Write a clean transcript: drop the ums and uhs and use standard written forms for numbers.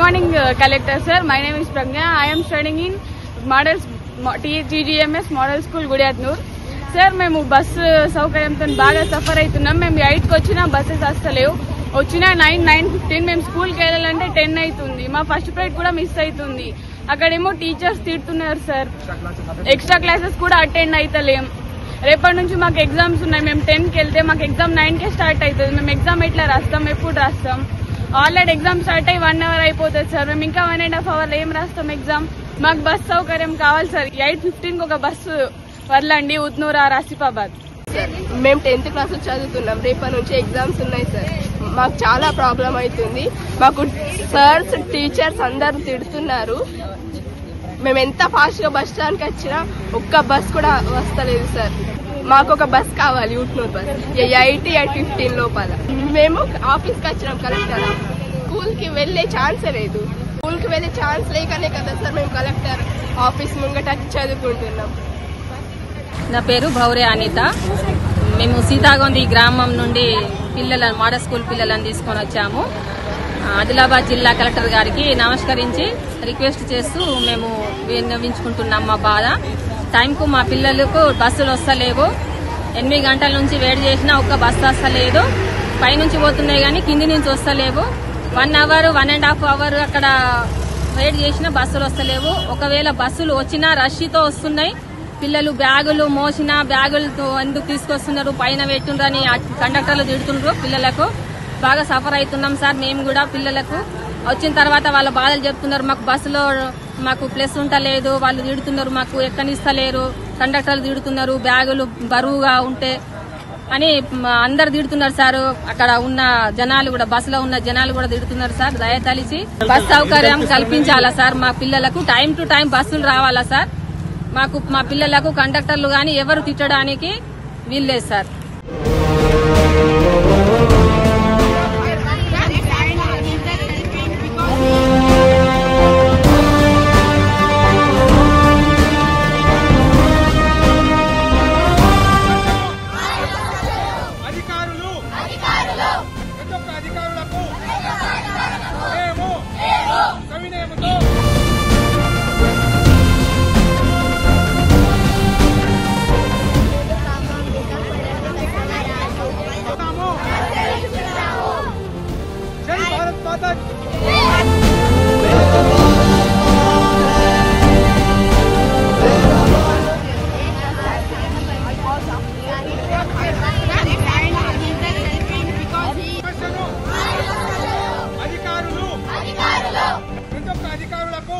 morning, Collector sir. My name is Pragna. I am studying in TGMS Model School, Gudiatnur. Sir, మేము bus సౌకర్యంతో బాగా suffer అవుతున్నాం. మేము 8కి వచ్చినా buses వస్తలేవు. వచ్చినా 9:15 మేము స్కూల్కి వెళ్ళాలంటే 10 అవుతుంది. మా ఫస్ట్ పీరియడ్ కూడా మిస్ అవుతుంది. అక్కడేమో టీచర్స్ తిడుతున్నారు సార్. ఎక్స్ట్రా క్లాసెస్ కూడా అటెండ్ అవుతలేం. రేపటి నుంచి మాకు ఎగ్జామ్స్ ఉన్నాయి. మేము 10కి వెళ్తే మాకు ఎగ్జామ్ 9కే స్టార్ట్ అవుతుంది. మేము ఎగ్జామ్ ఎట్లా రాస్తాం, ఎప్పుడు రాస్తాం? ఆల్రెడీ ఎగ్జామ్ స్టార్ట్ అయ్యి 1 hour అయిపోతుంది సార్. మేము ఇంకా 1.5 hours ఏం రాస్తాం ఎగ్జామ్? మాకు బస్ సౌకర్యం కావాలి సార్. 8:15కి ఒక బస్సు వదలండి ఉద్నూర్ ఆర్ ఆసిఫాబాద్. మేము 10th క్లాస్ చదువుతున్నాం. రేపటి నుంచి ఎగ్జామ్స్ ఉన్నాయి సార్. మాకు చాలా ప్రాబ్లం అవుతుంది. మాకు సర్స్ టీచర్స్ అందరూ తిడుతున్నారు. మేము ఎంత ఫాస్ట్ గా బస్ స్టాండ్కి వచ్చినా ఒక్క బస్ కూడా వస్తలేదు సార్. మాకు ఒక బస్ కావాలి, ఉట్నూర్ బస్ 8:15 లోపల. మేము ఆఫీస్కి వచ్చినాం కలెక్టర్. స్కూల్ కి వెళ్లే ఛాన్స్ లేదు. స్కూల్ కి వెళ్లే ఛాన్స్ లేకనే కదా సార్ మేము కలెక్టర్ ఆఫీస్ ముంగట చదువుకుంటున్నాం. నా పేరు భౌరే అనిత. మేము సీతాగొంది గ్రామం నుండి మోడల్ స్కూల్ పిల్లలను తీసుకొని వచ్చాము. ఆదిలాబాద్ జిల్లా కలెక్టర్ గారికి నమస్కరించి రిక్వెస్ట్ చేస్తూ మేము విన్నవించుకుంటున్నాం మా బాధ. టైంకు మా పిల్లలకు బస్సులు వస్తలేవు. 8 గంటల నుంచి వెయిట్ చేసినా ఒక్క బస్సు వస్తలేదు. పైనుంచి పోతున్నాయి కానీ కింది నుంచి వస్తలేవు. 1 hour 1.5 hours అక్కడ వెయిట్ చేసినా బస్సులు వస్తలేవు. ఒకవేళ బస్సులు వచ్చినా రష్తో వస్తున్నాయి. పిల్లలు బ్యాగులు మోసినా బ్యాగులతో ఎందుకు తీసుకొస్తున్నారు, పైన పెట్టుండ్రని కండక్టర్లు తిడుతుండ్రు. పిల్లలకు బాగా సఫర్ అవుతున్నాం సార్. మేము కూడా పిల్లలకు వచ్చిన తర్వాత వాళ్ళ బాధలు చెప్తున్నారు. మాకు బస్సులో మాకు ప్లస్ ఉండలేదు, వాళ్ళు తిడుతున్నారు, మాకు ఎక్కనిస్తలేరు, కండక్టర్లు తిడుతున్నారు, బ్యాగులు బరువుగా ఉంటే అని అందరు తిడుతున్నారు సార్. అక్కడ ఉన్న జనాలు కూడా, బస్సులో ఉన్న జనాలు కూడా తిడుతున్నారు సార్. దయతలిచి బస్ సౌకర్యం కల్పించాలా సార్. మా పిల్లలకు టైం టు టైం బస్సులు రావాలా సార్. మాకు మా పిల్లలకు కండక్టర్లు గాని ఎవరు తిట్టడానికి వీల్లేదు సార్. అధికారులకు